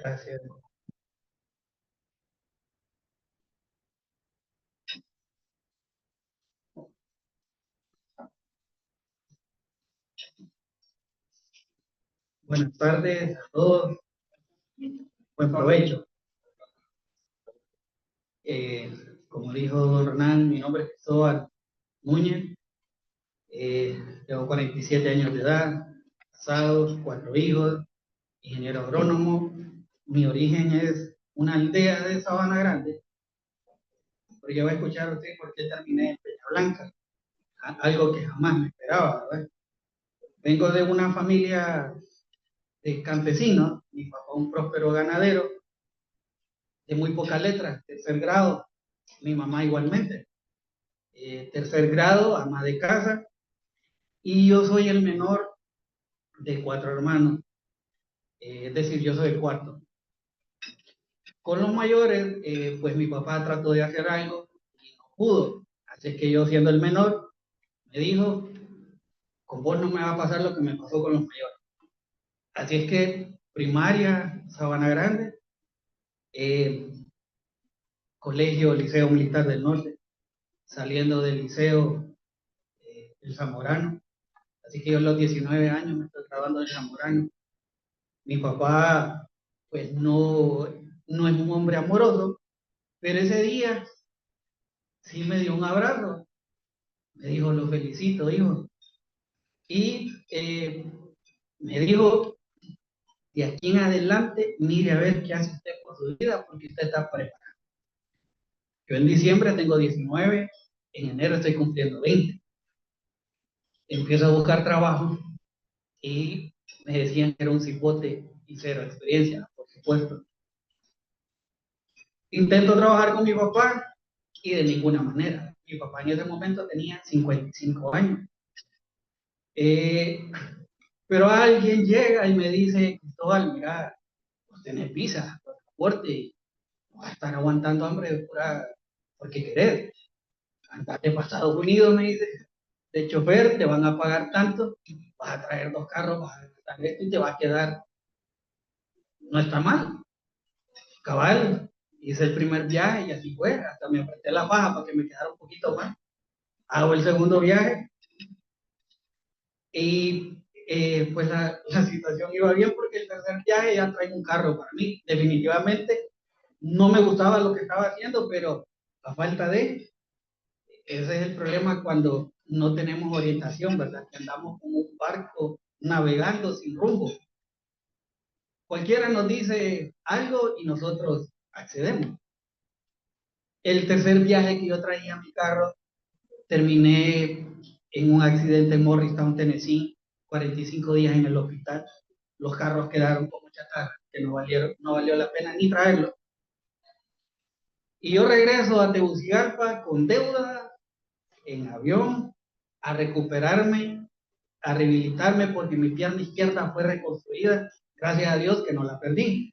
Gracias. Buenas tardes a todos. Buen provecho. Eh, Como dijo don Hernán, mi nombre es Cristóbal Núñez. Tengo 47 años de edad, casado, 4 hijos, ingeniero agrónomo. Mi origen es una aldea de Sabana Grande, pero ya va a escuchar usted por qué terminé en Peña Blanca, algo que jamás me esperaba, ¿verdad? Vengo de una familia de campesinos, mi papá un próspero ganadero, de muy pocas letras, tercer grado, mi mamá igualmente, tercer grado, ama de casa, y yo soy el menor de 4 hermanos, es decir, yo soy el cuarto. Con los mayores, pues mi papá trató de hacer algo y no pudo, así que yo siendo el menor, me dijo, con vos no me va a pasar lo que me pasó con los mayores. Así es que primaria, Sabana Grande, eh, colegio, Liceo Militar del Norte, saliendo del liceo, el Zamorano. Así que yo a los 19 años me estoy graduando de Zamorano. Mi papá, pues no es un hombre amoroso, pero ese día sí me dio un abrazo. Me dijo, lo felicito, hijo. Y me dijo, de aquí en adelante, mire a ver qué hace usted por su vida, porque usted está preparado. Yo en diciembre tengo 19, en enero estoy cumpliendo 20. Empiezo a buscar trabajo y me decían que era un cipote y cero experiencia, por supuesto. Intento trabajar con mi papá y de ninguna manera. Mi papá en ese momento tenía 55 años. Eh, pero alguien llega y me dice, Cristóbal, mira, vos tenés visa, pasaporte, y no vas a estar aguantando hambre de pura, porque querés. Andate para Estados Unidos, me dice, de chofer, te van a pagar tanto, vas a traer 2 carros, vas a gastar esto y te va a quedar, no está mal, cabal. Hice el primer viaje y así fue, hasta me apreté la faja para que me quedara un poquito más. Hago el segundo viaje y pues la situación iba bien porque el tercer viaje ya traigo un carro para mí. Definitivamente no me gustaba lo que estaba haciendo, pero a falta de, ese es el problema cuando no tenemos orientación, ¿verdad? Que andamos como un barco navegando sin rumbo. Cualquiera nos dice algo y nosotros accedemos. El tercer viaje que yo traía en mi carro, terminé en un accidente en Morristown, Tennessee, 45 días en el hospital. Los carros quedaron como chatarra, que no valió la pena ni traerlos. Y yo regreso a Tegucigalpa con deuda en avión a recuperarme, a rehabilitarme porque mi pierna izquierda fue reconstruida, gracias a Dios que no la perdí.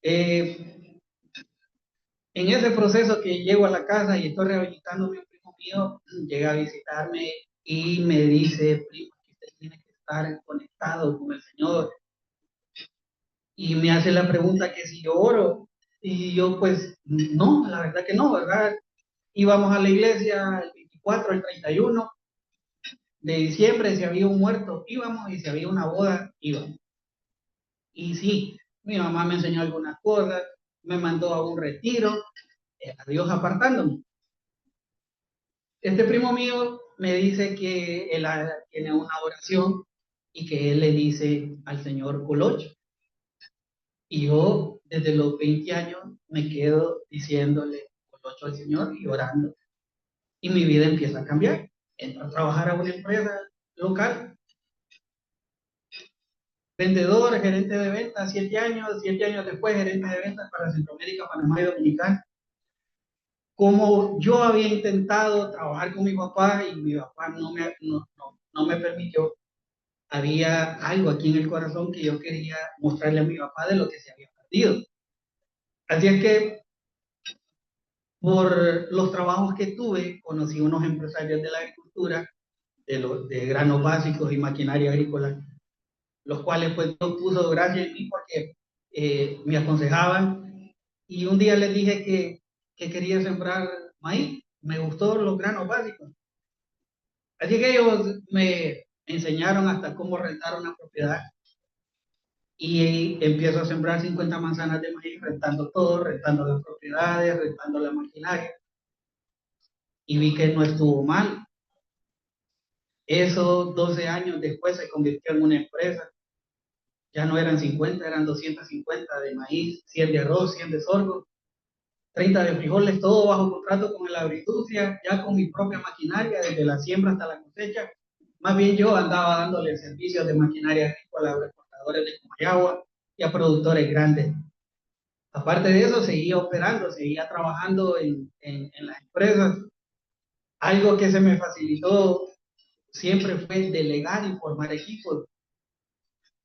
Eh, en ese proceso que llego a la casa y estoy rehabilitándome, un primo mío llega a visitarme y me dice, primo, que usted tiene que estar conectado con el Señor. Y me hace la pregunta que si yo oro. Y yo pues, no, la verdad que no, ¿verdad? Íbamos a la iglesia el 24, el 31 de diciembre, si había un muerto, íbamos, y si había una boda, íbamos. Y sí, mi mamá me enseñó algunas cosas, me mandó a un retiro, a Dios apartándome. Este primo mío me dice que él tiene una oración y que él le dice al Señor Colocho. Y yo desde los 20 años me quedo diciéndole Colocho al Señor y orando. Y mi vida empieza a cambiar. Entro a trabajar a una empresa local, vendedor, gerente de ventas, 7 años, 7 años después gerente de ventas para Centroamérica, Panamá y Dominicana. Como yo había intentado trabajar con mi papá y mi papá no me permitió, había algo aquí en el corazón que yo quería mostrarle a mi papá de lo que se había perdido. Así es que por los trabajos que tuve, conocí unos empresarios de la agricultura, de granos básicos y maquinaria agrícola, los cuales pues Dios puso gracia en mí porque me aconsejaban y un día les dije que quería sembrar maíz. Me gustó los granos básicos. Así que ellos me enseñaron hasta cómo rentar una propiedad y empiezo a sembrar 50 manzanas de maíz, rentando todo, rentando las propiedades, rentando la maquinaria y vi que no estuvo mal. Eso 12 años después se convirtió en una empresa. Ya no eran 50, eran 250 de maíz, 100 de arroz, 100 de sorgo, 30 de frijoles, todo bajo contrato con la agroindustria, ya con mi propia maquinaria, desde la siembra hasta la cosecha. Más bien yo andaba dándole servicios de maquinaria agrícola a agroexportadores de Comayagua y a productores grandes. Aparte de eso, seguía operando, seguía trabajando en las empresas. Algo que se me facilitó siempre fue delegar y formar equipos.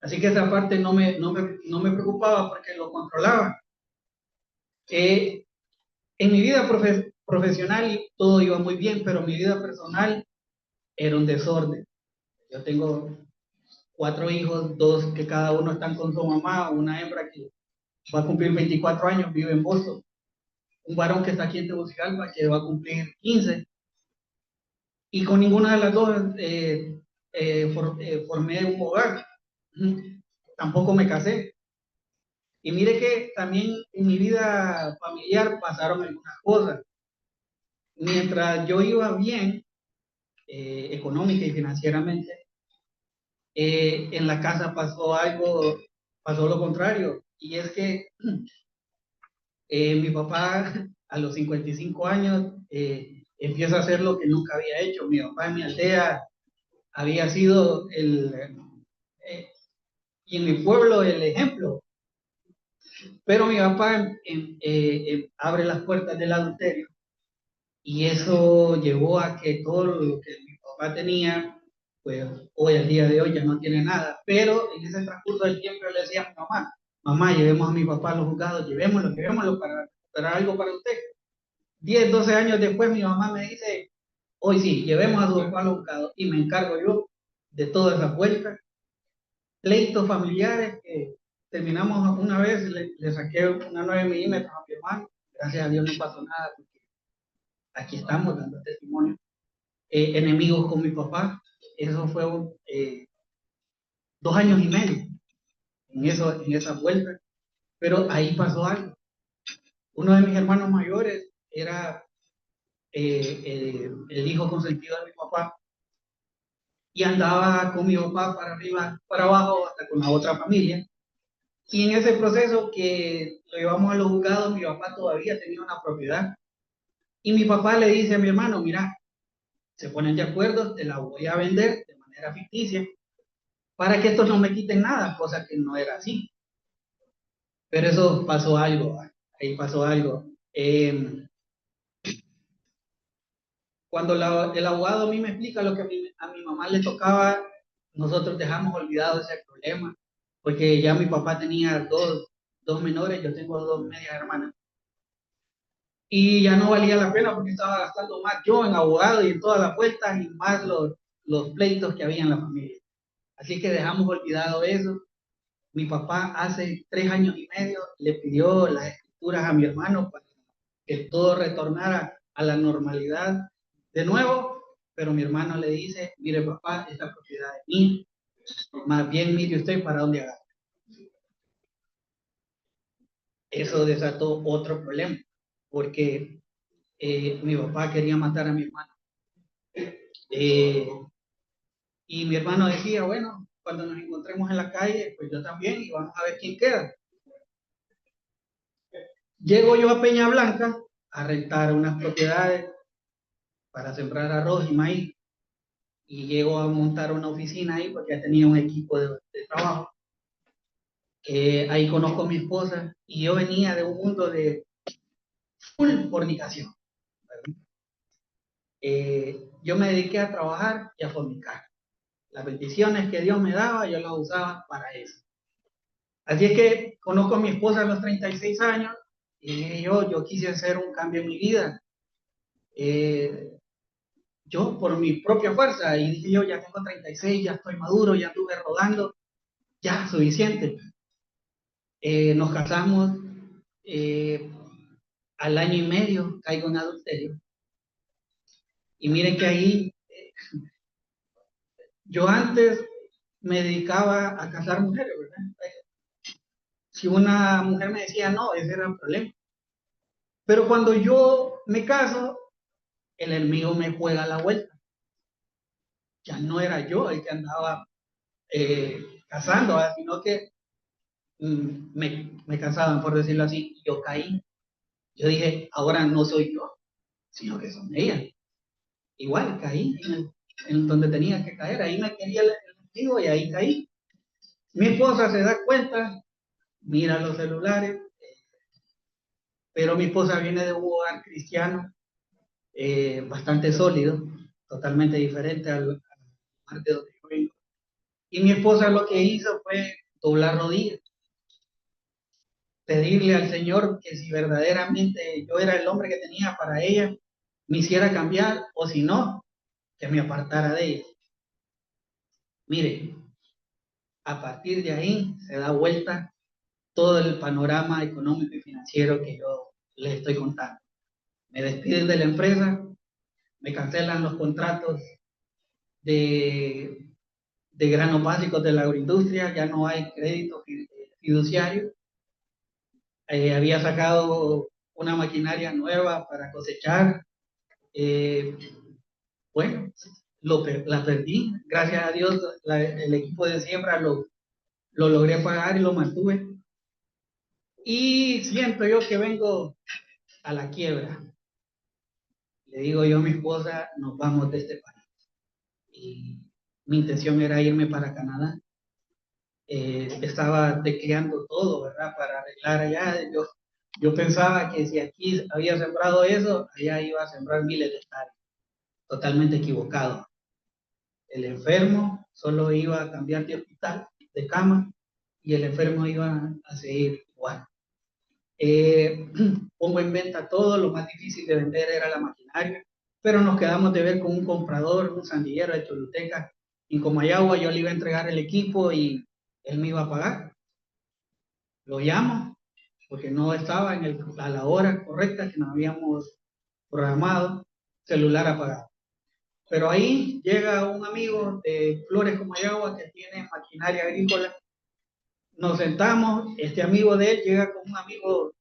Así que esa parte no me preocupaba porque lo controlaba. En mi vida profesional todo iba muy bien, pero mi vida personal era un desorden. Yo tengo 4 hijos, 2 que cada uno están con su mamá, una hembra que va a cumplir 24 años, vive en Boston, un varón que está aquí en Tegucigalpa que va a cumplir 15, y con ninguna de las dos formé un hogar. Tampoco me casé. Y mire que también en mi vida familiar pasaron algunas cosas. Mientras yo iba bien, económica y financieramente, en la casa pasó lo contrario. Y es que mi papá a los 55 años empieza a hacer lo que nunca había hecho. Mi papá en mi aldea había sido eh, y en mi pueblo el ejemplo. Pero mi papá abre las puertas del adulterio y eso llevó a que todo lo que mi papá tenía, pues hoy, al día de hoy, ya no tiene nada. Pero en ese transcurso del tiempo yo le decía a mi mamá, mamá, llevemos a mi papá a los juzgados, llevémoslo para recuperar algo para usted. 10, 12 años después mi mamá me dice, hoy sí, llevemos a su papá a los juzgados y me encargo yo de todas esas vueltas, pleitos familiares que terminamos una vez, le saqué una 9 milímetros a mi hermano, gracias a Dios no pasó nada, porque aquí estamos dando testimonio. Enemigos con mi papá, eso fue 2 años y medio en esa vuelta, pero ahí pasó algo. Uno de mis hermanos mayores era el hijo consentido de mi papá y andaba con mi papá para arriba, para abajo, hasta con la otra familia. Y en ese proceso que lo llevamos a los juzgados, mi papá todavía tenía una propiedad. Y mi papá le dice a mi hermano, mira, se ponen de acuerdo, te la voy a vender de manera ficticia para que estos no me quiten nada, cosa que no era así. Pero eso pasó algo, ahí pasó algo. Cuando el abogado a mí me explica lo que a mi mamá le tocaba, nosotros dejamos olvidado ese problema, porque ya mi papá tenía dos menores, yo tengo dos medias hermanas, y ya no valía la pena porque estaba gastando más yo en abogado y en todas las vueltas y más los pleitos que había en la familia. Así que dejamos olvidado eso. Mi papá hace 3 años y medio le pidió las escrituras a mi hermano para que todo retornara a la normalidad de nuevo, pero mi hermano le dice, mire papá, esta propiedad es mía, más bien mire usted para dónde agarra. Eso desató otro problema, porque mi papá quería matar a mi hermano. Eh, y mi hermano decía, bueno, cuando nos encontremos en la calle, pues yo también, y vamos a ver quién queda. Llego yo a Peña Blanca a rentar unas propiedades para sembrar arroz y maíz y llego a montar una oficina ahí porque ya tenía un equipo de trabajo. Ahí conozco a mi esposa y yo venía de un mundo de full fornicación. Yo me dediqué a trabajar y a fornicar. Las bendiciones que Dios me daba, yo las usaba para eso. Así es que conozco a mi esposa a los 36 años y yo quise hacer un cambio en mi vida. Yo por mi propia fuerza y dije yo ya tengo 36, ya estoy maduro, ya estuve rodando, ya suficiente. Nos casamos, al año y medio caigo en adulterio. Y miren que ahí, yo antes me dedicaba a casar mujeres, ¿verdad? Si una mujer me decía no, ese era el problema. Pero cuando yo me caso, el enemigo me juega la vuelta. Ya no era yo el que andaba casando, ¿verdad? Sino que me casaban, por decirlo así, y yo caí. Yo dije, ahora no soy yo, sino que son ellas. Igual caí en donde tenía que caer, ahí me quería el enemigo y ahí caí. Mi esposa se da cuenta, mira los celulares, pero mi esposa viene de un hogar cristiano bastante sólido, totalmente diferente al lugar de donde yo vengo. Y mi esposa lo que hizo fue doblar rodillas, pedirle al Señor que si verdaderamente yo era el hombre que tenía para ella, me hiciera cambiar o si no, que me apartara de ella. Mire, a partir de ahí se da vuelta todo el panorama económico y financiero que yo les estoy contando. Me despiden de la empresa, me cancelan los contratos de, de granos básicos de la agroindustria, ya no hay crédito fiduciario. Había sacado una maquinaria nueva para cosechar. Eh, bueno, la perdí. Gracias a Dios, el equipo de siembra lo logré pagar y lo mantuve. Y siento yo que vengo a la quiebra. Le digo yo a mi esposa, nos vamos de este país. Y mi intención era irme para Canadá. Estaba tecleando todo, ¿verdad? Para arreglar allá. Yo pensaba que si aquí había sembrado eso, allá iba a sembrar miles de hectáreas. Totalmente equivocado. El enfermo solo iba a cambiar de hospital, de cama, y el enfermo iba a seguir igual. Pongo en venta todo, lo más difícil de vender era la maquinaria, pero nos quedamos de ver con un comprador, un sandillero de Choluteca, en Comayagua. Yo le iba a entregar el equipo y él me iba a pagar. Lo llamo porque no estaba a la hora correcta que nos habíamos programado, celular apagado. Pero ahí llega un amigo de Flores Comayagua que tiene maquinaria agrícola. Nos sentamos, este amigo de él llega con un amigo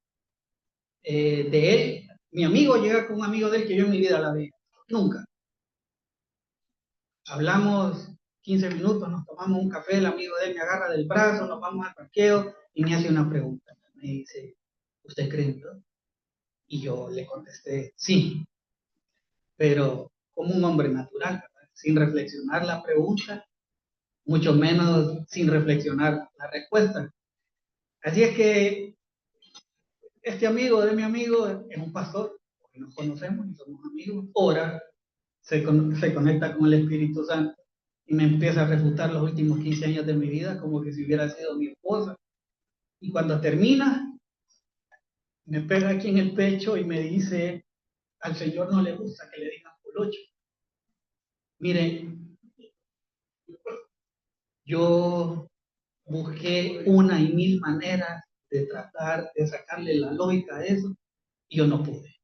de él. Mi amigo llega con un amigo de él que yo en mi vida la vi. Nunca. Hablamos 15 minutos, nos tomamos un café, el amigo de él me agarra del brazo, nos vamos al parqueo y me hace una pregunta. Me dice, ¿usted cree en Dios? Y yo le contesté, sí, pero como un hombre natural, ¿verdad? Sin reflexionar la pregunta, mucho menos sin reflexionar la respuesta. Así es que este amigo de mi amigo es un pastor, porque nos conocemos y somos amigos. Ora, se conecta con el Espíritu Santo y me empieza a refutar los últimos 15 años de mi vida como que si hubiera sido mi esposa. Y cuando termina, me pega aquí en el pecho y me dice, al Señor no le gusta que le digan colocho. Mire, yo busqué una y mil maneras de tratar de sacarle la lógica a eso y yo no pude.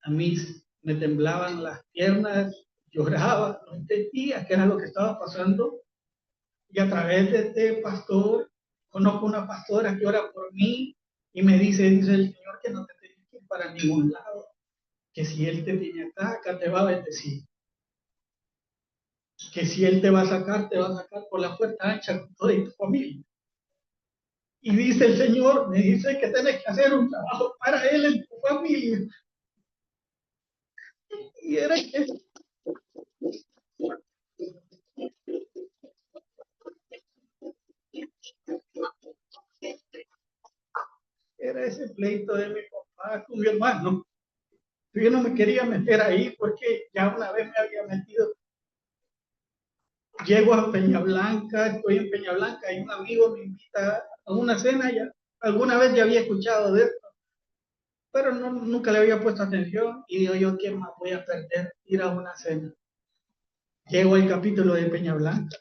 A mí me temblaban las piernas, lloraba, no entendía qué era lo que estaba pasando. Y a través de este pastor, conozco una pastora que ora por mí y me dice el Señor que no te tienes que ir para ningún lado, que si Él te tiene acá te va a bendecir, que si Él te va a sacar por la puerta ancha con toda tu familia. Y dice el Señor, me dice que tienes que hacer un trabajo para Él en tu familia. Y era ese pleito de mi papá con mi hermano. Yo no me quería meter ahí porque ya una vez me había metido. Llego a Peña Blanca, estoy en Peña Blanca y un amigo me invita a una cena. Ya alguna vez ya había escuchado de esto, pero no, nunca le había puesto atención y digo yo, ¿qué más voy a perder ir a una cena? Llego al capítulo de Peña Blanca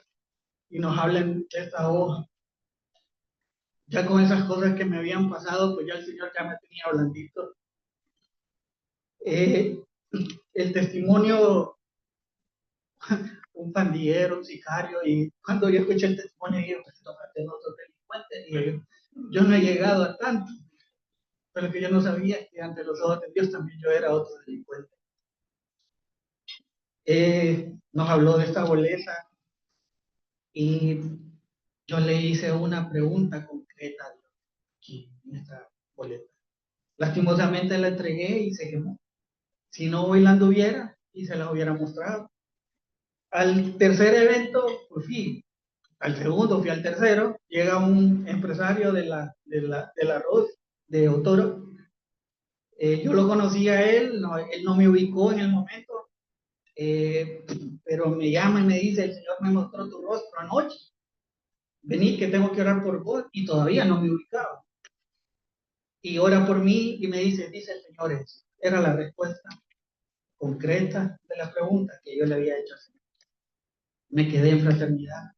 y nos hablan de esta hoja. Ya con esas cosas que me habían pasado, pues ya el Señor ya me tenía blandito. Eh, el testimonio, un pandillero, un sicario, y cuando yo escuché el testimonio, dije, pues tócate no sos delincuente, y yo no he llegado a tanto, pero que yo no sabía que ante los ojos de Dios también yo era otro delincuente. Nos habló de esta boleta y yo le hice una pregunta concreta aquí en esta boleta. Lastimosamente la entregué y se quemó. Si no, hoy la anduviera y se la hubiera mostrado. Al tercer evento, pues fui. Al segundo, fui al tercero. Llega un empresario del arroz de Otoro. Yo lo conocí a él, no, él no me ubicó en el momento, pero me llama y me dice, el Señor me mostró tu rostro anoche. Vení que tengo que orar por vos, y todavía no me ubicaba. Y ora por mí y me dice el Señor eso. Era la respuesta concreta de la pregunta que yo le había hecho al Señor. Me quedé en fraternidad,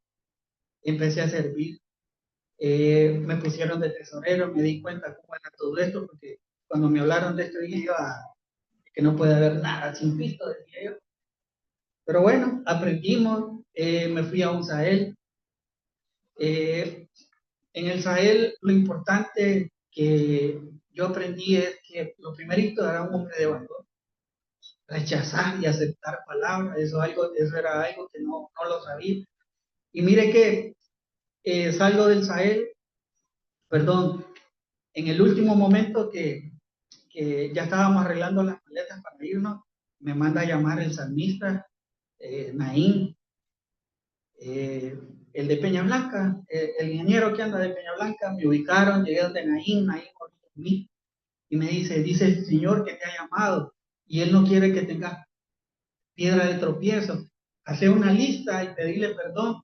empecé a servir, me pusieron de tesorero, me di cuenta cómo era todo esto, porque cuando me hablaron de esto dije yo, que no puede haber nada sin Cristo, decía yo. Pero bueno, aprendimos, me fui a un Sahel. En el Sahel lo importante que yo aprendí es que lo primerito era un hombre de valor, rechazar y aceptar palabras, eso era algo que no lo sabía. Y mire que salgo del Sahel, perdón, en el último momento que ya estábamos arreglando las maletas para irnos, me manda a llamar el salmista, Naín, el de Peña Blanca, el ingeniero que anda de Peña Blanca, me ubicaron, llegué donde Naín oró por mí y me dice el Señor que te ha llamado y Él no quiere que tengas piedra de tropiezo. Hacer una lista y pedirle perdón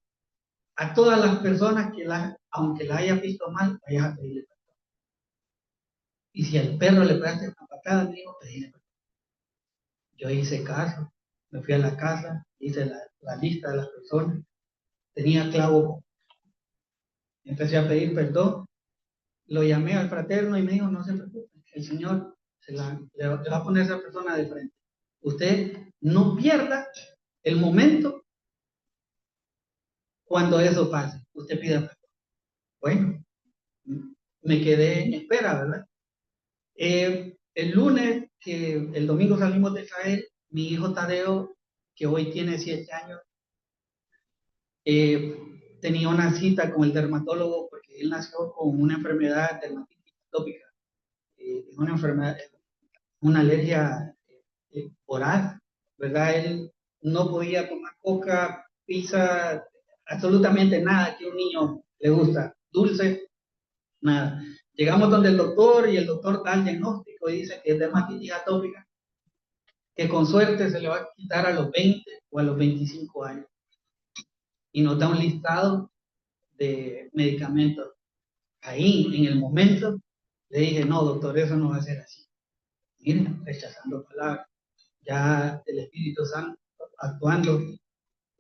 a todas las personas aunque la hayas visto mal, vayas a pedirle perdón. Y si al perro le pegaste una patada, me dijo, pedirle perdón. Yo hice caso, me fui a la casa, hice la lista de las personas, tenía clavo, empecé a pedir perdón, lo llamé al fraterno y me dijo, no se preocupe, el Señor le va a poner a esa persona de frente. Usted no pierda el momento cuando eso pase, usted pida perdón. Bueno, me quedé en espera, ¿verdad? El lunes, que el domingo salimos de Israel, mi hijo Tadeo, que hoy tiene 7 años, tenía una cita con el dermatólogo porque él nació con una enfermedad dermatitis atópica, una enfermedad, una alergia oral, ¿verdad? Él no podía tomar coca, pizza, absolutamente nada que a un niño le gusta, dulce, nada. Llegamos donde el doctor y el doctor da el diagnóstico y dice que es dermatitis atópica, que con suerte se le va a quitar a los 20 o a los 25 años. Y nos da un listado de medicamentos. Ahí, en el momento, le dije, no, doctor, eso no va a ser así. Miren, rechazando palabras. Ya el Espíritu Santo actuando.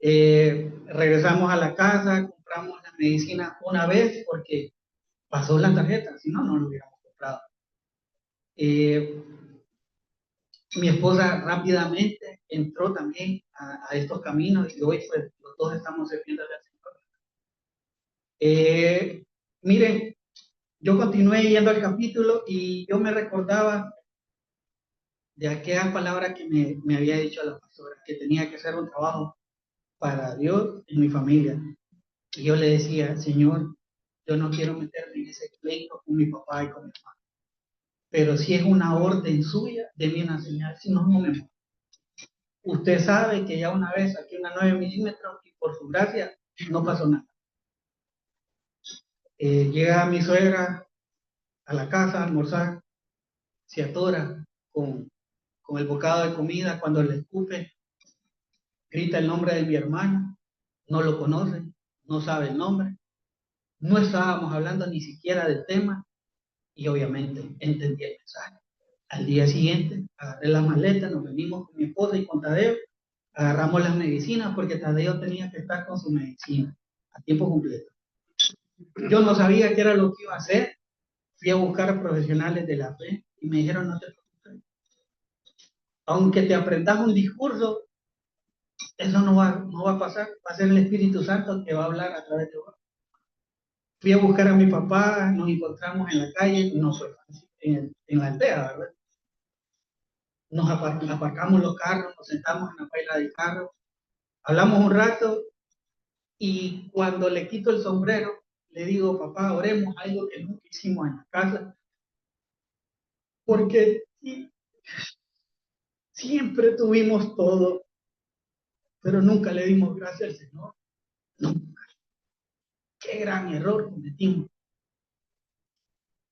Regresamos a la casa, compramos la medicina una vez porque pasó la tarjeta, si no, no lo hubiéramos comprado. Mi esposa rápidamente entró también a estos caminos y hoy pues los dos estamos sirviendo al Señor. Miren, yo continué yendo al capítulo y yo me recordaba de aquella palabra que me había dicho la pastora, que tenía que hacer un trabajo para Dios y mi familia. Y yo le decía, Señor, yo no quiero meterme en ese pleito con mi papá y con mi mamá, pero si es una orden suya, denme una señal, si no, no me muero. Usted sabe que ya una vez saqué una 9 milímetros y por su gracia no pasó nada. Llega mi suegra a la casa a almorzar, se atora con el bocado de comida, cuando le escupe, grita el nombre de mi hermano, no lo conoce, no sabe el nombre, no estábamos hablando ni siquiera del tema y obviamente entendí el mensaje. Al día siguiente agarré las maletas, nos venimos con mi esposa y con Tadeo, agarramos las medicinas porque Tadeo tenía que estar con su medicina a tiempo completo. Yo no sabía qué era lo que iba a hacer. Fui a buscar a profesionales de la fe y me dijeron, no te preocupes, aunque te aprendas un discurso, eso no va a pasar, va a ser el Espíritu Santo que va a hablar a través de vos. Fui a buscar a mi papá, nos encontramos en la calle, no fue fácil, en la aldea, ¿verdad? Nos aparcamos los carros, nos sentamos en la paila del carro, hablamos un rato y cuando le quito el sombrero, le digo, papá, oremos algo que nunca hicimos en la casa, porque siempre tuvimos todo, pero nunca le dimos gracias al Señor. No, qué gran error cometimos.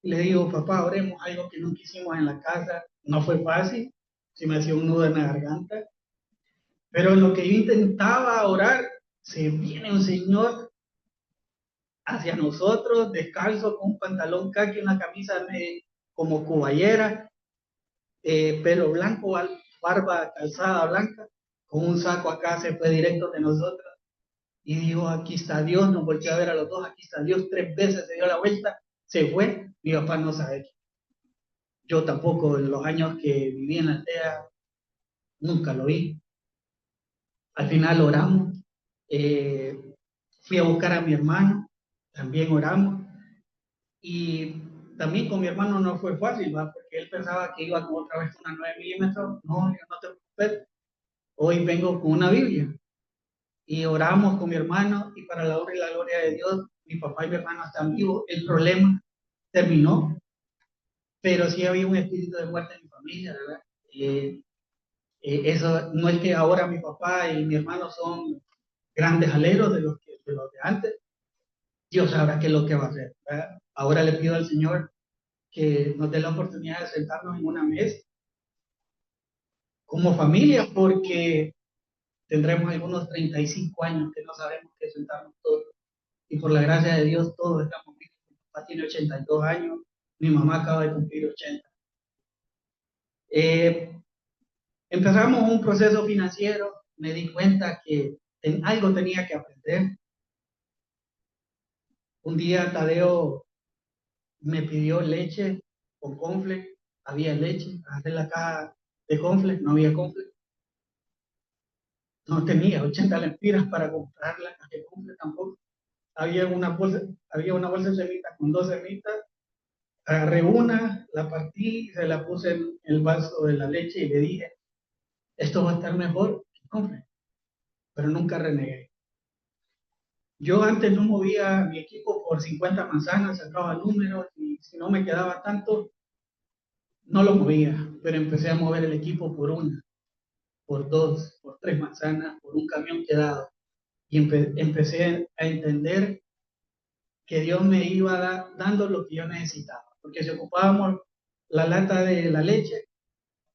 Le digo, papá, oremos algo que nunca hicimos en la casa. No fue fácil, se me hacía un nudo en la garganta, pero en lo que yo intentaba orar, se viene un señor hacia nosotros, descalzo, con un pantalón caqui, una camisa como cuballera, pelo blanco, barba calzada blanca, con un saco acá, se fue directo de nosotros. Y dijo, aquí está Dios, nos volteó a ver a los dos, aquí está Dios, 3 veces se dio la vuelta, se fue, mi papá no sabe. Yo tampoco, en los años que viví en la aldea, nunca lo vi. Al final oramos, eh, fui a buscar a mi hermano, también oramos, y también con mi hermano no fue fácil, ¿va? Porque él pensaba que iba con otra vez una 9 milímetros, no, yo no te preocupes, hoy vengo con una Biblia. Y oramos con mi hermano, y para la honra y la gloria de Dios, mi papá y mi hermano están vivos, el problema terminó, pero sí había un espíritu de muerte en mi familia, ¿verdad? Eso no es que ahora mi papá y mi hermano son grandes aleros de los de antes. Dios sabrá qué es lo que va a hacer, ¿verdad? Ahora le pido al Señor que nos dé la oportunidad de sentarnos en una mesa como familia, porque tendremos algunos 35 años que no sabemos qué sentarnos todos. Y por la gracia de Dios, todos estamos vivos. Mi papá tiene 82 años, mi mamá acaba de cumplir 80. Eh, Empezamos un proceso financiero, me di cuenta que algo tenía que aprender. Un día Tadeo me pidió leche con confle, había leche, agarré la caja de confle, no había confle, no tenía 80 lempiras para comprar la caja de confle tampoco. Había una bolsa de semitas con 2 semitas, agarré una, la partí, se la puse en el vaso de la leche y le dije, esto va a estar mejor que confle, pero nunca renegué. Yo antes no movía mi equipo por 50 manzanas, sacaba números y si no me quedaba tanto, no lo movía, pero empecé a mover el equipo por una, por dos, por 3 manzanas, por un camión quedado. Y empecé a entender que Dios me iba dando lo que yo necesitaba. Porque si ocupábamos la lata de la leche,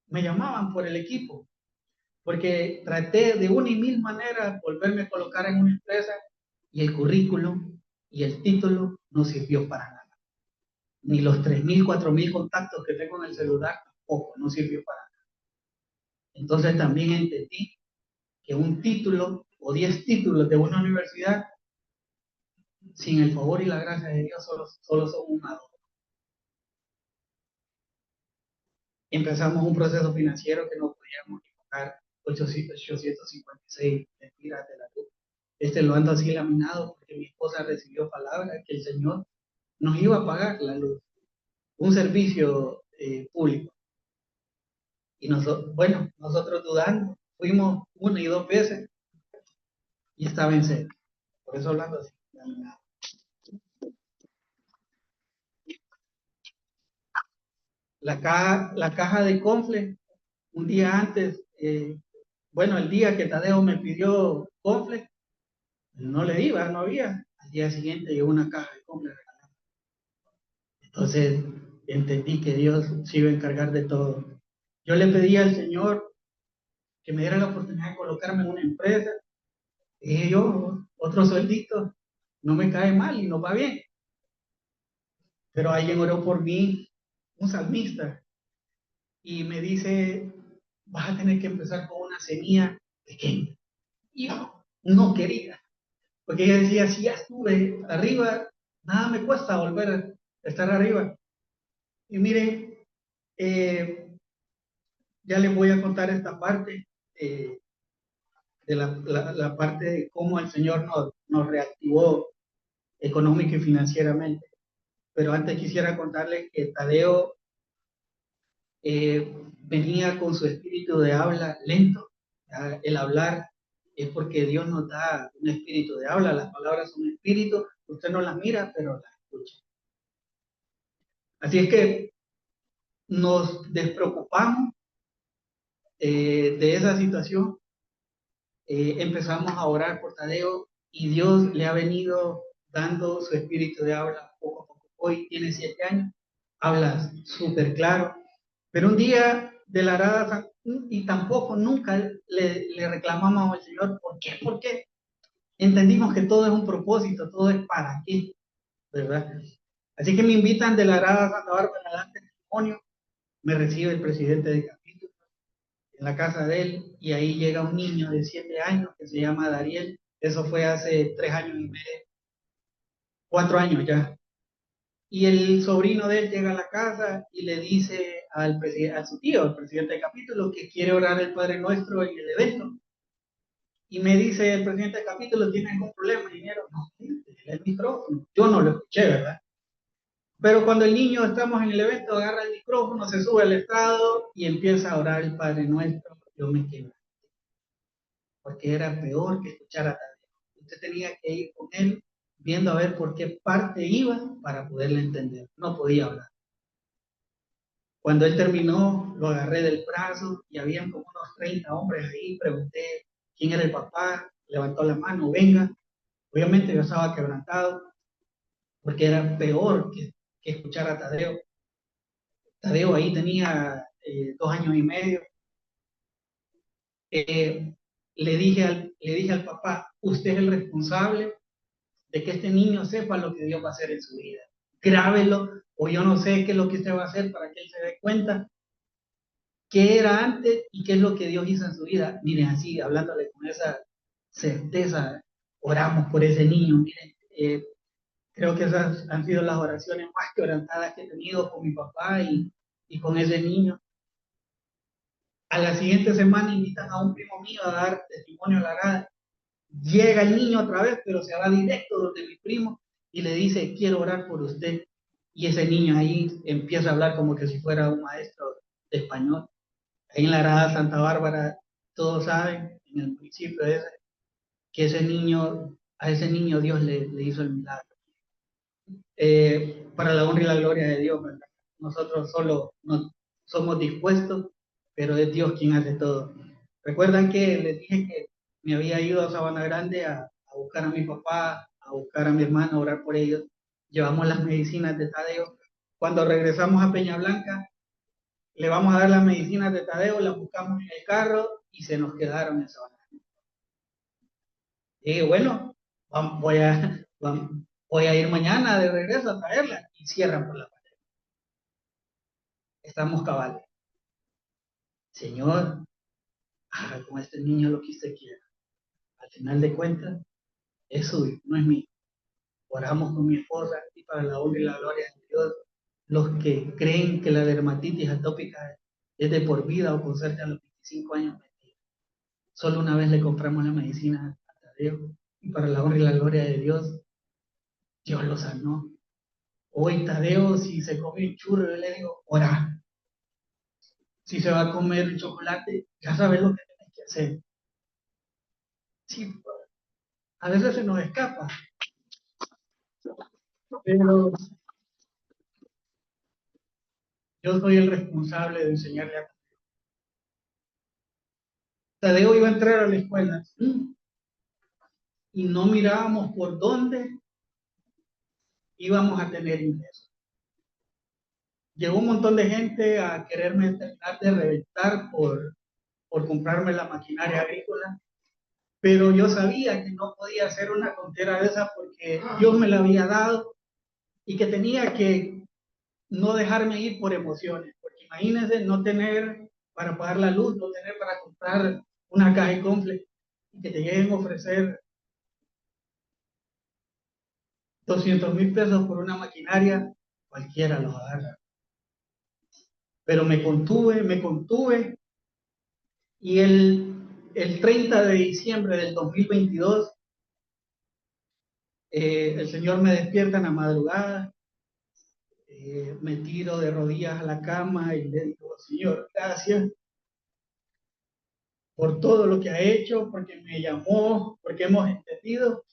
me llamaban por el equipo. Porque traté de una y mil maneras volverme a colocar en una empresa y el currículum y el título no sirvió para nada. Ni los 3.000, 4.000 contactos que tengo en el celular tampoco, no sirvió para nada. Entonces también entendí que un título o 10 títulos de una universidad, sin el favor y la gracia de Dios, solo son un adorno. Empezamos un proceso financiero que no podíamos ni pagar 856 mentiras de la luz. Lo ando así laminado porque mi esposa recibió palabra que el Señor nos iba a pagar la luz, un servicio público. Y nosotros dudando, fuimos 1 y 2 veces y estaba en cero. Por eso hablando así, laminado. La caja de confle, un día antes, el día que Tadeo me pidió confle, no le iba, no había. Al día siguiente llegó una caja de confle regalada. Entonces entendí que Dios se iba a encargar de todo. Yo le pedí al Señor que me diera la oportunidad de colocarme en una empresa. Y yo, otro sueldito, no me cae mal y no va bien. Pero alguien oró por mí, un salmista, y me dice, vas a tener que empezar con una semilla pequeña. Y yo no quería, porque ella decía, si ya estuve arriba, nada me cuesta volver a estar arriba. Y miren, ya les voy a contar esta parte de la parte de cómo el Señor nos reactivó económica y financieramente. Pero antes quisiera contarles que Tadeo venía con su espíritu de habla lento. El hablar es porque Dios nos da un espíritu de habla. Las palabras son espíritu. Usted no las mira, pero las escucha. Así es que nos despreocupamos de esa situación. Empezamos a orar por Tadeo y Dios le ha venido dando su espíritu de habla poco a poco. Hoy tiene 7 años, habla súper claro, pero un día de la arada, y tampoco nunca le reclamamos al Señor, ¿por qué? ¿Por qué? Entendimos que todo es un propósito, todo es para qué, ¿verdad? Así que me invitan de la arada Santa Bárbara a dar testimonio, me recibe el presidente de capítulo en la casa de él, y ahí llega un niño de 7 años que se llama Dariel. Eso fue hace 3 años y medio, 4 años ya. Y el sobrino de él llega a la casa y le dice a su tío, al presidente del capítulo, que quiere orar el Padre Nuestro en el evento. Y me dice el presidente del capítulo, ¿tiene algún problema, dinero? No, el micrófono. Yo no lo escuché, ¿verdad? Pero cuando el niño, estamos en el evento, agarra el micrófono, se sube al estrado y empieza a orar el Padre Nuestro. Yo me quedé, porque era peor que escuchar a Tadeo. Usted tenía que ir con él viendo a ver por qué parte iba para poderle entender. No podía hablar. Cuando él terminó, lo agarré del brazo y habían como unos 30 hombres ahí. Pregunté quién era el papá, levantó la mano, venga. Obviamente yo estaba quebrantado porque era peor que escuchar a Tadeo. Tadeo ahí tenía 2 años y medio. Eh, le dije al papá, usted es el responsable de que este niño sepa lo que Dios va a hacer en su vida. Grábelo, o yo no sé qué es lo que usted va a hacer para que él se dé cuenta qué era antes y qué es lo que Dios hizo en su vida. Miren, así, hablándole con esa certeza, oramos por ese niño. Miren, creo que esas han sido las oraciones más quebrantadas que he tenido con mi papá y con ese niño. A la siguiente semana invitan a un primo mío a dar testimonio a la radio. Llega el niño otra vez, pero se va directo donde mi primo y le dice, quiero orar por usted. Y ese niño ahí empieza a hablar como que si fuera un maestro de español. Ahí en la Arada Santa Bárbara, todos saben, en el municipio ese, que a ese niño Dios le hizo el milagro. Para la honra y la gloria de Dios, ¿verdad? Nosotros solo no somos dispuestos, pero es Dios quien hace todo. Recuerdan que les dije que me había ido a Sabana Grande a buscar a mi papá, a buscar a mi hermano, a orar por ellos. Llevamos las medicinas de Tadeo. Cuando regresamos a Peña Blanca, le vamos a dar las medicinas de Tadeo, las buscamos en el carro y se nos quedaron en Sabana. Y dije, bueno, voy a ir mañana de regreso a traerla y cierran por la pared. Estamos cabales. Señor, haga con este niño lo que usted quiera. Al final de cuentas, es suyo, no es mío. Oramos con mi esposa y para la honra y la gloria de Dios, los que creen que la dermatitis atópica es de por vida o con cerca de los 25 años, solo una vez le compramos la medicina a Tadeo y para la honra y la gloria de Dios, Dios lo sanó. Hoy Tadeo, si se come un churro, yo le digo, ora. Si se va a comer el chocolate, ya sabes lo que tienes que hacer. Sí, a veces se nos escapa, pero yo soy el responsable de enseñarle a Tadeo. Iba a entrar a la escuela y no mirábamos por dónde íbamos a tener ingresos. Llegó un montón de gente a quererme terminar de reventar por comprarme la maquinaria agrícola, pero yo sabía que no podía hacer una tontera de esa porque Dios me la había dado y que tenía que no dejarme ir por emociones, porque imagínense no tener para pagar la luz, no tener para comprar una caja de confle y que te lleguen a ofrecer 200,000 pesos por una maquinaria, cualquiera los agarra. Pero me contuve, y el 30 de diciembre del 2022, el Señor me despierta en la madrugada, me tiro de rodillas a la cama y le digo: Señor, gracias por todo lo que ha hecho, porque me llamó, porque hemos entendido.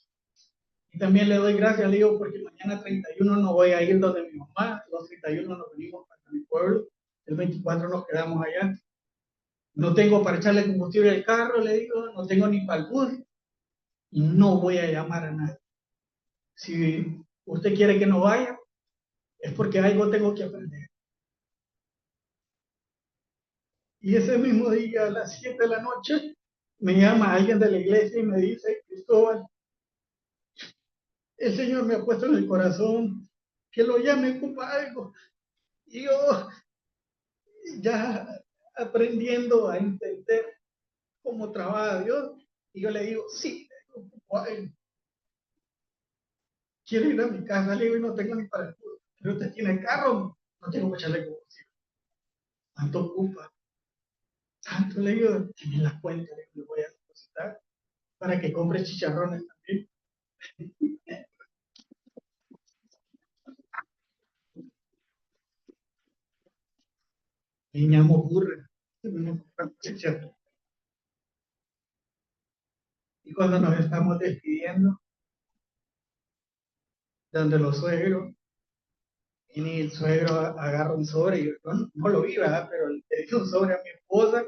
Y también le doy gracias, le digo, porque mañana 31 no voy a ir donde mi mamá, los 31 nos venimos para mi pueblo, el 24 nos quedamos allá. No tengo para echarle combustible al carro, le digo, no tengo ni para el bus, y no voy a llamar a nadie. Si usted quiere que no vaya, es porque algo tengo que aprender. Y ese mismo día, a las 7 de la noche, me llama alguien de la iglesia y me dice: Cristóbal, el Señor me ha puesto en el corazón que lo llame, ocupa algo. Y yo, ya aprendiendo a entender cómo trabaja Dios, y yo le digo: sí, ocupo algo. Quiero ir a mi casa, le digo, y no tengo ni para el puro. Pero usted tiene carro, no tengo que echarle combustible. ¿Cuánto ocupa? Tanto, le digo, tiene la cuenta, le voy a depositar para que compre chicharrones también. Y me amo burra. Y cuando nos estamos despidiendo, donde los suegros, y el suegro agarra un sobre, y yo no lo vi, ¿verdad? Pero le di un sobre a mi esposa,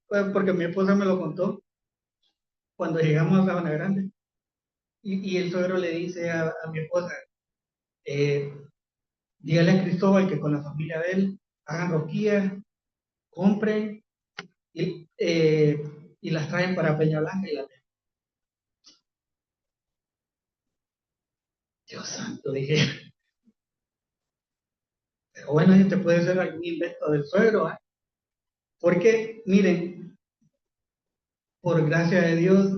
pues, porque mi esposa me lo contó cuando llegamos a Sabana Grande. Y el suegro le dice a mi esposa: eh, dígale a Cristóbal que con la familia de él hagan rosquillas, compren y las traen para Peña Blanca y la... Dios santo, dije. Pero bueno, este puede ser algún invento del suegro, ¿eh? Porque, miren, por gracia de Dios,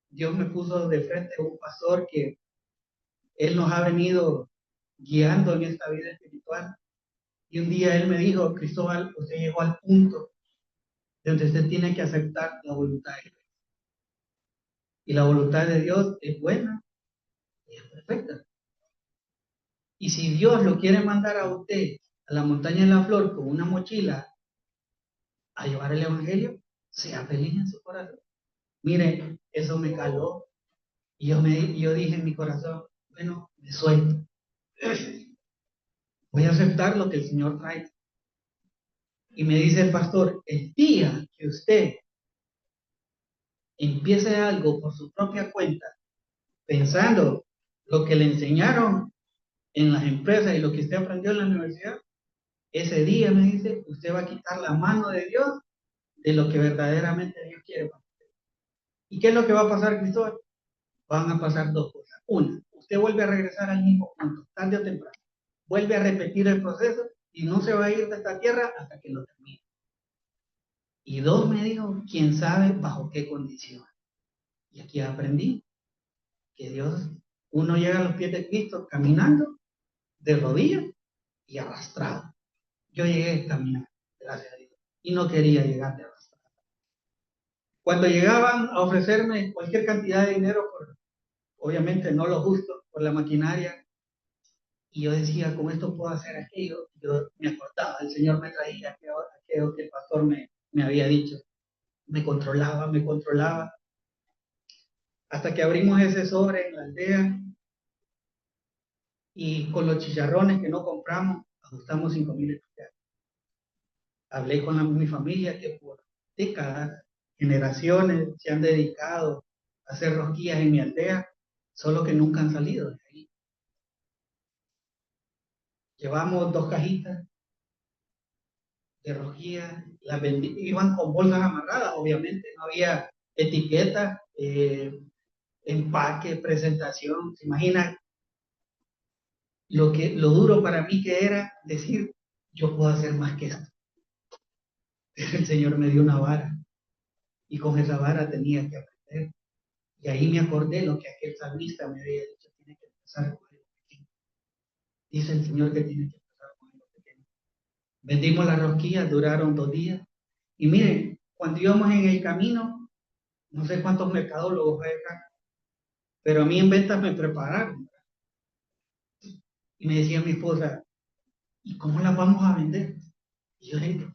Dios me puso de frente a un pastor que él nos ha venido guiando en esta vida espiritual. Y un día él me dijo: Cristóbal, usted llegó al punto donde usted tiene que aceptar la voluntad de Dios. Y la voluntad de Dios es buena y es perfecta. Y si Dios lo quiere mandar a usted a la montaña de la flor con una mochila a llevar el evangelio, sea feliz en su corazón. Mire, eso me caló. Y yo dije en mi corazón: bueno, me suelto. Voy a aceptar lo que el Señor trae. Y me dice el pastor: el día que usted empiece algo por su propia cuenta, pensando lo que le enseñaron en las empresas y lo que usted aprendió en la universidad, ese día, me dice, usted va a quitar la mano de Dios de lo que verdaderamente Dios quiere para usted. ¿Y qué es lo que va a pasar, Cristóbal? Van a pasar dos cosas. Una, usted vuelve a regresar al mismo punto, tarde o temprano. Vuelve a repetir el proceso y no se va a ir de esta tierra hasta que lo termine. Y dos, me dijo, quién sabe bajo qué condiciones. Y aquí aprendí que Dios, uno llega a los pies de Cristo caminando de rodillas y arrastrado. Yo llegué caminando, gracias a Dios, y no quería llegar de arrastrado. Cuando llegaban a ofrecerme cualquier cantidad de dinero, obviamente no lo justo, por la maquinaria, y yo decía: con esto puedo hacer aquello, yo me acordaba, el Señor me traía aquello que el pastor me había dicho. Me controlaba, hasta que abrimos ese sobre en la aldea, y con los chicharrones que no compramos, ajustamos 5,000 pesos. Hablé con mi familia, que por décadas, generaciones, se han dedicado a hacer rosquillas en mi aldea, solo que nunca han salido de ahí. Llevamos 2 cajitas de rosquillas, iban con bolsas amarradas, obviamente, no había etiqueta, empaque, presentación. Se imagina lo duro para mí que era decir: yo puedo hacer más que esto. Pero el Señor me dio una vara, y con esa vara tenía que aprender. Y ahí me acordé lo que aquel salmista me había dicho: tiene que empezar con algo pequeño. Dice el Señor que tiene que empezar con algo pequeño. Vendimos las rosquillas, duraron 2 días. Y miren, cuando íbamos en el camino, no sé cuántos mercadólogos hay acá, pero a mí en ventas me prepararon. Y me decía mi esposa, ¿y cómo las vamos a vender? Y yo le dije,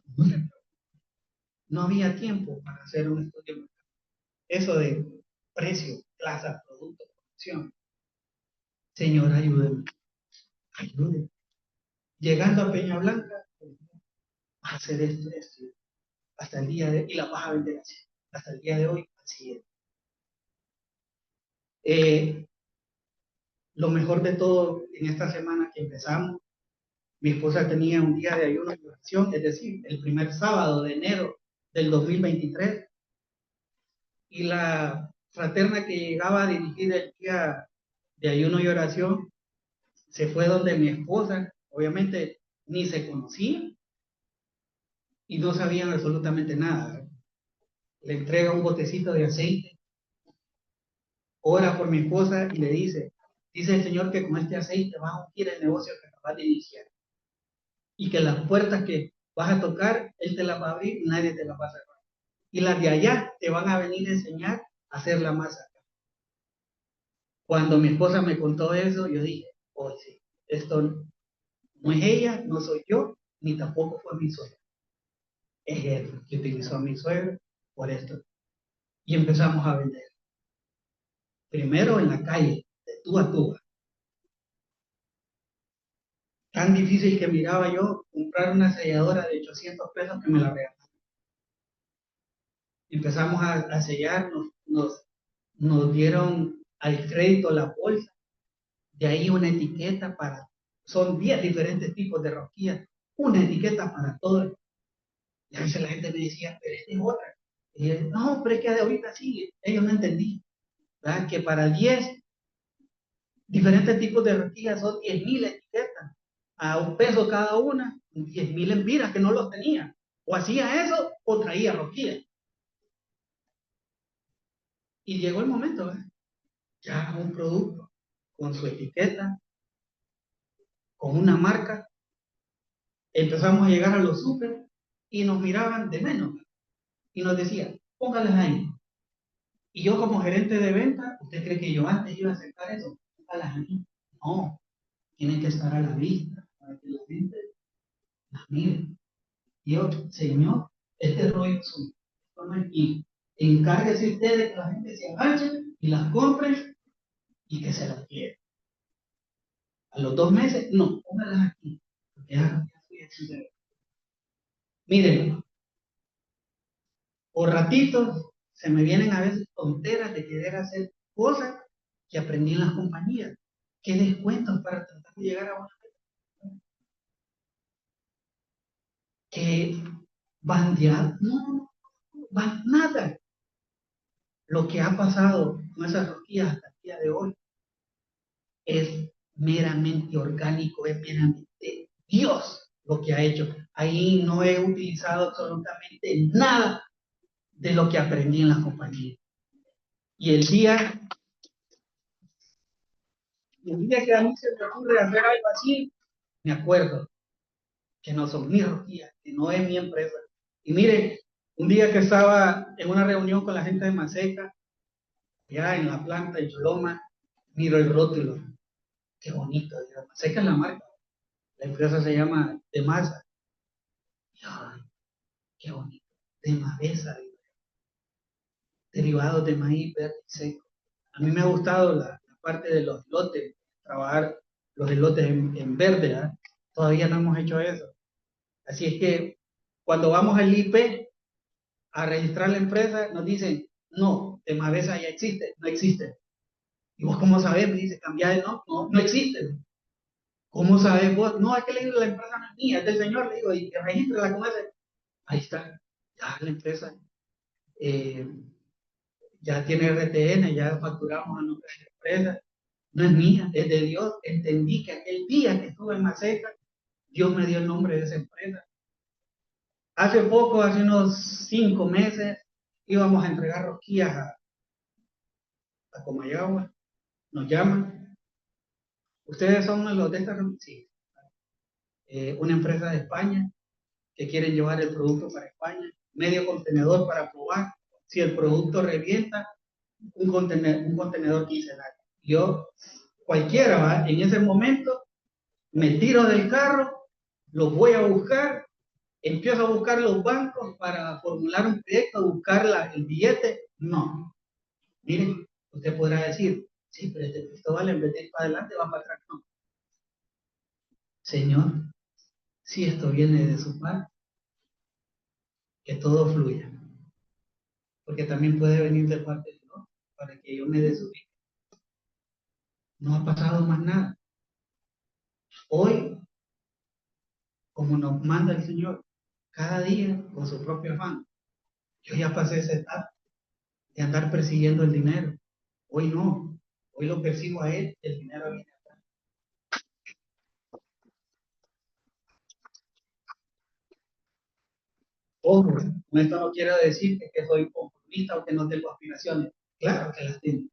no había tiempo para hacer un estudio. Eso de precio, plaza, producto, producción. Señor, ayúdeme, ayúdeme. Llegando a Peña Blanca, vas a hacer esto, hasta el día de, y la vas a vender así, hasta el día de hoy, así es. Lo mejor de todo, en esta semana que empezamos, mi esposa tenía un día de ayuno y oración, es decir, el primer sábado de enero del 2023, y la fraterna que llegaba a dirigir el día de ayuno y oración se fue donde mi esposa, obviamente ni se conocían y no sabían absolutamente nada. Le entrega un botecito de aceite, ora por mi esposa y le dice el Señor que con este aceite vas a ungir el negocio que acabas de iniciar y que las puertas que vas a tocar, Él te las va a abrir y nadie te las va a cerrar. Y las de allá te van a venir a enseñar a hacer la masa. Cuando mi esposa me contó eso, yo dije, oh sí, esto no es ella, no soy yo, ni tampoco fue mi suegro. Es él que utilizó a mi suegro por esto. Y empezamos a vender. Primero en la calle, de tú a tú. Tan difícil que miraba yo comprar una selladora de 800 pesos que me la regalaron. Empezamos a sellar, nos dieron al crédito la bolsa, de ahí una etiqueta para, son 10 diferentes tipos de rosquillas, una etiqueta para todo. Y a veces la gente me decía, pero esta es otra. Y yo, no, pero es que de ahorita sí, ellos no entendí, ¿verdad? Que para 10 diferentes tipos de rosquillas son 10,000 etiquetas, a $1 cada una, 10,000 empiras que no los tenía. O hacía eso o traía rosquillas. Y llegó el momento, ¿verdad? Ya un producto con su etiqueta, con una marca, empezamos a llegar a los súper y nos miraban de menos y nos decían, póngalas ahí. Y yo como gerente de venta, ¿usted cree que yo antes iba a aceptar eso? Póngalas ahí. No, tienen que estar a la vista para que la gente las mire. Y yo, Señor, este rollo es suyo. Esto no es mío. Encárguese usted de que la gente se agache y las compre y que se las lleve. A los 2 meses, no, póngalas aquí. Ya fui exigente. Miren, por ratitos se me vienen a veces tonteras de querer hacer cosas que aprendí en las compañías. ¿Qué descuentos para tratar de llegar a una meta? ¿Qué bandear? No, nada. Lo que ha pasado con esas rosquillas hasta el día de hoy es meramente orgánico, es meramente Dios lo que ha hecho. Ahí no he utilizado absolutamente nada de lo que aprendí en las compañías. Y el día que a mí se me ocurre hacer algo así, me acuerdo que no son mis rosquillas, que no es mi empresa. Y mire, un día que estaba en una reunión con la gente de Maseca, ya en la planta de Choloma, miro el rótulo. Qué bonito. Maseca es la marca. La empresa se llama De Masa. Ay, qué bonito. De Mavesa, derivados de maíz verde y seco. A mí me ha gustado la parte de los lotes, trabajar los elotes en verde, ¿verdad? Todavía no hemos hecho eso. Así es que cuando vamos al IP a registrar la empresa, nos dicen, no, de Mavesa ya existe, no existe. ¿Y vos cómo sabés? Me dice, cambiar de nombre, no existe. ¿Cómo sabés vos? No, es que la empresa no es mía, es del señor, le digo, y que registre con ese. Ahí está, ya la empresa ya tiene RTN, ya facturamos a nombre de la empresa. No es mía, es de Dios. Entendí que aquel día que estuve en Maseca, Dios me dio el nombre de esa empresa. Hace poco, hace unos 5 meses, íbamos a entregar rosquillas a Comayagua, nos llaman Ustedes son los de esta reunión, sí. Una empresa de España que quieren llevar el producto para España, medio contenedor para probar. Si el producto revienta, un contenedor quincenal. Yo, cualquiera, ¿va? En ese momento, me tiro del carro, los voy a buscar, empiezo a buscar los bancos para formular un proyecto, buscar el billete. No. Miren, usted podrá decir, sí, pero este Cristóbal en vez de ir para adelante va para atrás. No. Señor, si esto viene de su parte, que todo fluya. Porque también puede venir de parte de Dios para que yo me desubique. No ha pasado más nada. Hoy, como nos manda el Señor, cada día con su propio afán. Yo ya pasé esa etapa de andar persiguiendo el dinero. Hoy no. Hoy lo persigo a Él, el dinero viene atrás. Ojo, con esto no quiero decir que soy conformista o que no tengo aspiraciones. Claro que las tengo.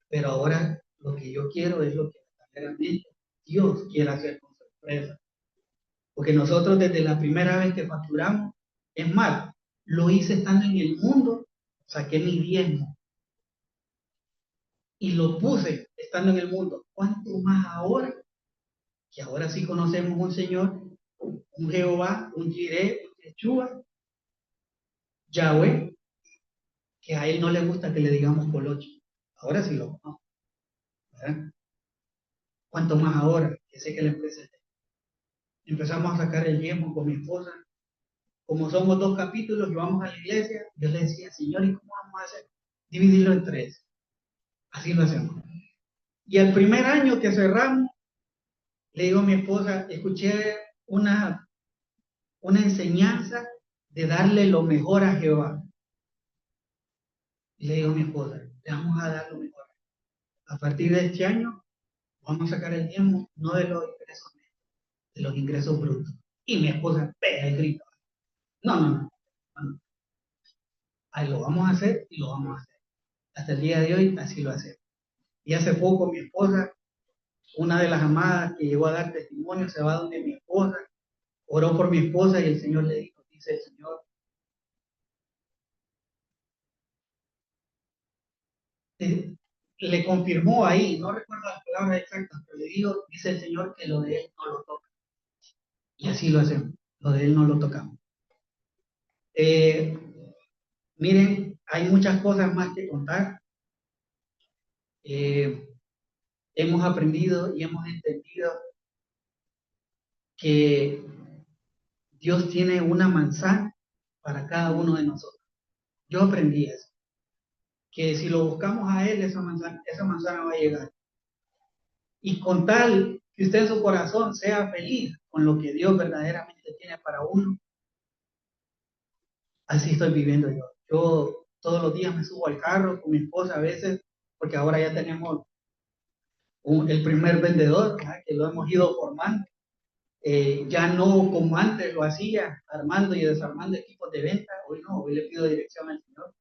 Pero ahora lo que yo quiero es lo que verdaderamente Dios quiere hacer con su empresa. Porque nosotros desde la primera vez que facturamos, es más, lo hice estando en el mundo, saqué mi diezmo y lo puse estando en el mundo. ¿Cuánto más ahora? Que ahora sí conocemos un Señor, un Jehová, un Jireh, un Yeshua, Yahweh, que a Él no le gusta que le digamos colocho. Ahora sí lo conozco, ¿verdad? ¿Cuánto más ahora que sé que la empresa está? Empezamos a sacar el diezmo con mi esposa. Como somos dos capítulos y vamos a la iglesia, yo le decía, Señor, ¿y cómo vamos a hacer? Dividirlo en tres. Así lo hacemos. Y el primer año que cerramos, le digo a mi esposa, escuché una, una enseñanza de darle lo mejor a Jehová. Y le digo a mi esposa, le vamos a dar lo mejor. A partir de este año, vamos a sacar el diezmo, no de los ingresos netos, de los ingresos brutos. Y mi esposa pega el grito. No, no, no, no. Ahí lo vamos a hacer y lo vamos a hacer. Hasta el día de hoy, así lo hacemos. Y hace poco mi esposa, una de las amadas que llegó a dar testimonio, se va donde mi esposa, oró por mi esposa y el Señor le dijo, dice el Señor, eh, le confirmó ahí, no recuerdo las palabras exactas, pero le dijo, dice el Señor que lo de él no lo toca. Y así lo hacemos, lo de él no lo tocamos. Eh, miren, hay muchas cosas más que contar. Eh, hemos aprendido y hemos entendido que Dios tiene una manzana para cada uno de nosotros. Yo aprendí eso, que si lo buscamos a Él, esa manzana va a llegar. Y con tal que usted en su corazón sea feliz con lo que Dios verdaderamente tiene para uno, así estoy viviendo yo. Yo todos los días me subo al carro con mi esposa a veces, porque ahora ya tenemos el primer vendedor, ¿verdad? Que lo hemos ido formando. Ya no como antes lo hacía, armando y desarmando equipos de venta. Hoy no, hoy le pido dirección al Señor.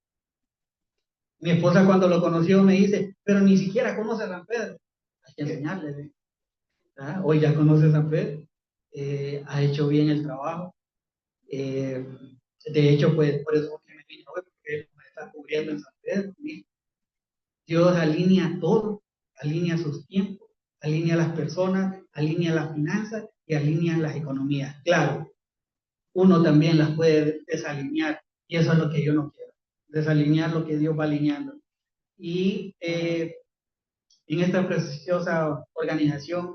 Mi esposa cuando lo conoció me dice, pero ni siquiera conoce a San Pedro. Hay que enseñarle. ¿Verdad? Hoy ya conoce a San Pedro. Ha hecho bien el trabajo. Eh, de hecho, pues por eso que me vine hoy, porque él me está cubriendo en San Pedro. ¿Sí? Dios alinea todo, alinea sus tiempos, alinea las personas, alinea las finanzas y alinea las economías. Claro, uno también las puede desalinear y eso es lo que yo no quiero, desalinear lo que Dios va alineando. Y en esta preciosa organización,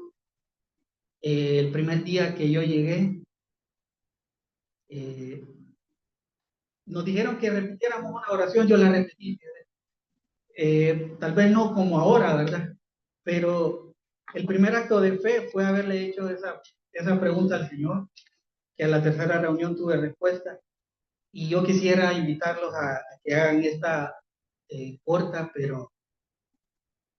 el primer día que yo llegué, eh, nos dijeron que repitiéramos una oración, yo la repetí, tal vez no como ahora, ¿verdad? Pero el primer acto de fe fue haberle hecho esa pregunta al Señor, que a la tercera reunión tuve respuesta. Y yo quisiera invitarlos a que hagan esta corta, pero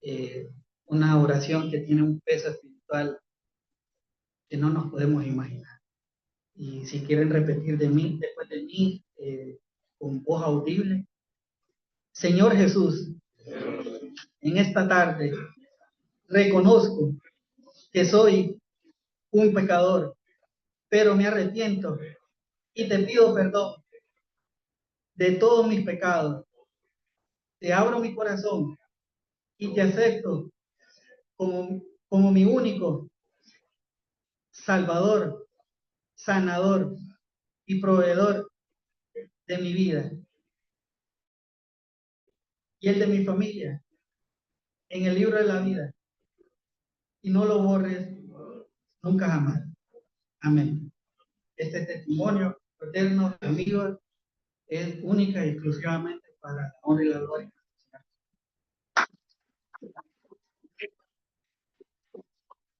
eh, una oración que tiene un peso espiritual que no nos podemos imaginar. Y si quieren repetir después de mí, con voz audible, Señor Jesús, en esta tarde reconozco que soy un pecador, pero me arrepiento y te pido perdón de todos mis pecados. Te abro mi corazón y te acepto como mi único Salvador, sanador y proveedor de mi vida y el de mi familia en el libro de la vida, y no lo borres nunca jamás. Amén. Este testimonio eterno, amigos, es única y exclusivamente para la honra y la gloria